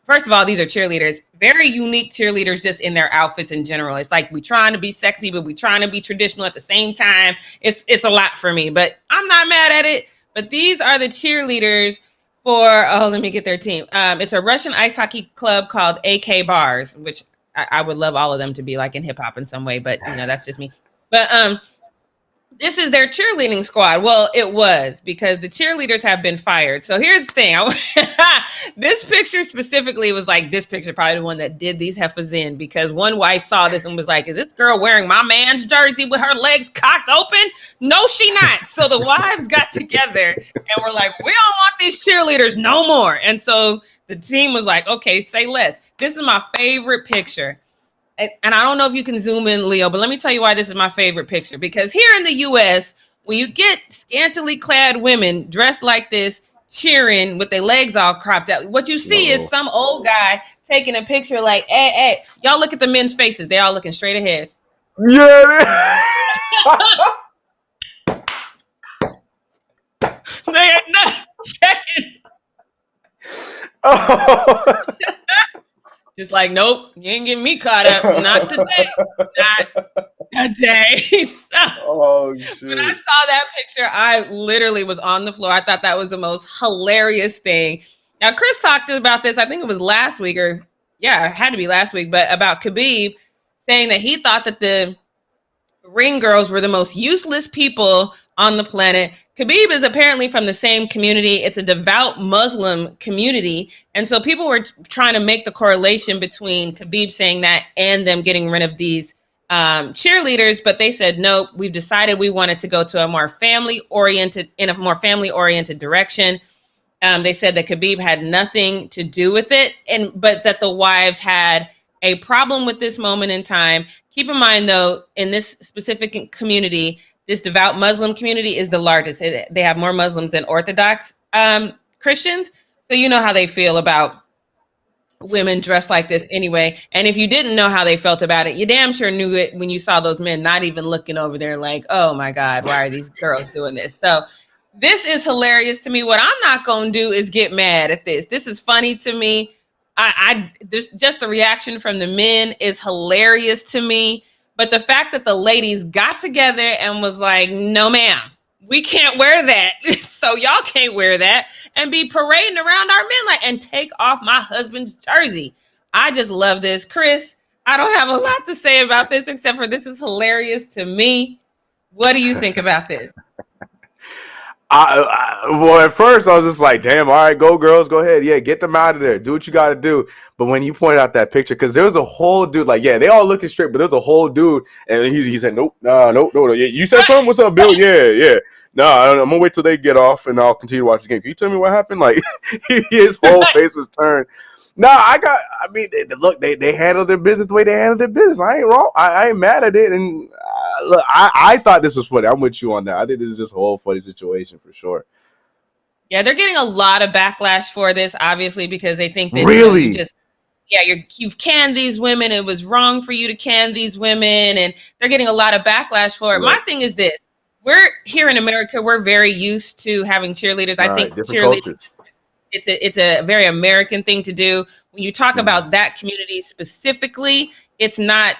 First of all, these are cheerleaders, very unique cheerleaders just in their outfits in general. It's like we trying to be sexy, but we trying to be traditional at the same time. It's a lot for me, but I'm not mad at it. But these are the cheerleaders for, let me get their team. It's a Russian ice hockey club called AK Bars, which I would love all of them to be like in hip hop in some way, but that's just me. But this is their cheerleading squad. Well, it was, because the cheerleaders have been fired. So here's the thing. This picture specifically was like, this picture probably the one that did these heifers in, because one wife saw this and was like, is this girl wearing my man's jersey with her legs cocked open? No, she not. So the wives got together and were like, we don't want these cheerleaders no more. And so the team was like, okay, say less. This is my favorite picture. And I don't know if you can zoom in, Leo, but let me tell you why this is my favorite picture. Because here in the U.S., when you get scantily clad women dressed like this, cheering with their legs all cropped out, what you see is some old guy taking a picture like, hey, y'all look at the men's faces. They all looking straight ahead. Yeah. They are not checking. Oh. Just like, nope, you ain't getting me caught up. Not today. Not today. So, when I saw that picture, I literally was on the floor. I thought that was the most hilarious thing. Now, Chris talked about this, I think it was last week, or it had to be last week, but about Khabib saying that he thought that the ring girls were the most useless people on the planet. Khabib is apparently from the same community. It's a devout Muslim community. And so people were trying to make the correlation between Khabib saying that and them getting rid of these cheerleaders. But they said, nope, we've decided we wanted to go to a more family-oriented direction. They said that Khabib had nothing to do with it, but that the wives had a problem with this moment in time. Keep in mind, though, in this specific community, this devout Muslim community is the largest. They have more Muslims than Orthodox Christians. So you know how they feel about women dressed like this anyway. And if you didn't know how they felt about it, you damn sure knew it when you saw those men not even looking over there like, oh my God, why are these girls doing this? So this is hilarious to me. What I'm not going to do is get mad at this. This is funny to me. Just the reaction from the men is hilarious to me. But the fact that the ladies got together and was like, no, ma'am, we can't wear that. So y'all can't wear that and be parading around our men and take off my husband's jersey. I just love this. Chris, I don't have a lot to say about this except for this is hilarious to me. What do you think about this? Well, at first I was just like, damn, all right, go girls, go ahead. Yeah, get them out of there. Do what you got to do. But when you pointed out that picture, because there was a whole dude, like, yeah, they all looking straight, but there's a whole dude. And he said, nope, no. You said something? What's up, Bill? Yeah. No, I'm going to wait till they get off and I'll continue to watch the game. Can you tell me what happened? Like, his whole face was turned. No, look, they handled their business the way they handled their business. I ain't wrong. I ain't mad at it. And look, I thought this was funny. I'm with you on that. I think this is just a whole funny situation for sure. Yeah, they're getting a lot of backlash for this, obviously, because they think that really, you've canned these women. It was wrong for you to can these women, and they're getting a lot of backlash for it. Right. My thing is this: we're here in America. We're very used to having cheerleaders. Right, I think cheerleaders. Cultures. It's a very American thing to do. When you talk about that community specifically, it's not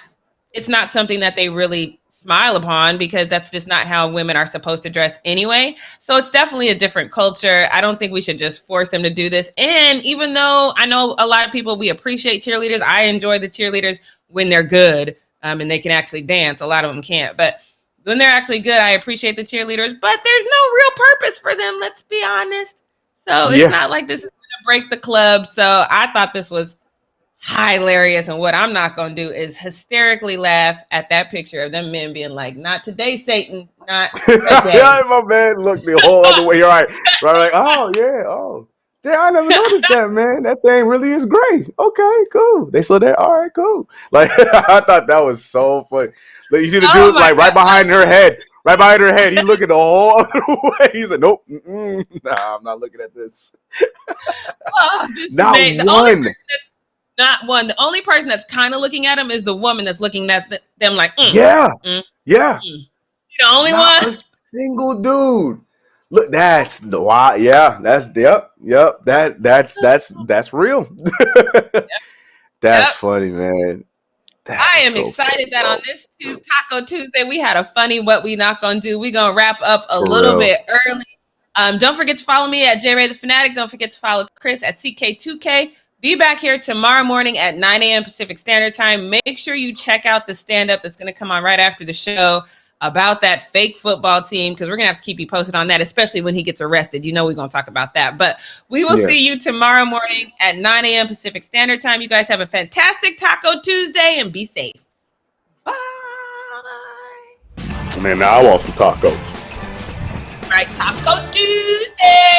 something that they really smile upon, because that's just not how women are supposed to dress anyway. So it's definitely a different culture. I don't think we should just force them to do this. And even though I know a lot of people, we appreciate cheerleaders. I enjoy the cheerleaders when they're good and they can actually dance. A lot of them can't. But when they're actually good, I appreciate the cheerleaders. But there's no real purpose for them, let's be honest. So it's not like this is going to break the club. So I thought this was hilarious. And what I'm not going to do is hysterically laugh at that picture of them men being like, not today, Satan, not today. Yeah, my man looked the whole other way. You're right. So I'm like, oh, yeah. Oh, damn, I never noticed that, man. That thing really is great. Okay, cool. They saw that. All right, cool. Like, I thought that was so funny. Like, you see the dude, like, right behind her head. Right behind her head, he's looking the whole other way. He's like, nope, nah, I'm not looking at this. Not one. Not one. The only person that's kind of looking at him is the woman that's looking at them like, yeah. The only not one. A single dude. Look, that's the why. Yeah, that's yep. That's real. That's funny, man. I am so excited that on this Taco Tuesday, we had a funny What We Not Gonna Do. We're going to wrap up a little bit early. Don't forget to follow me at JRay the Fanatic. Don't forget to follow Chris at CK2K. Be back here tomorrow morning at 9 a.m. Pacific Standard Time. Make sure you check out the stand-up that's going to come on right after the show about that fake football team, because we're going to have to keep you posted on that, especially when he gets arrested. You know we're going to talk about that. But we will see you tomorrow morning at 9 a.m. Pacific Standard Time. You guys have a fantastic Taco Tuesday and be safe. Bye. Man, now I want some tacos. All right, Taco Tuesday.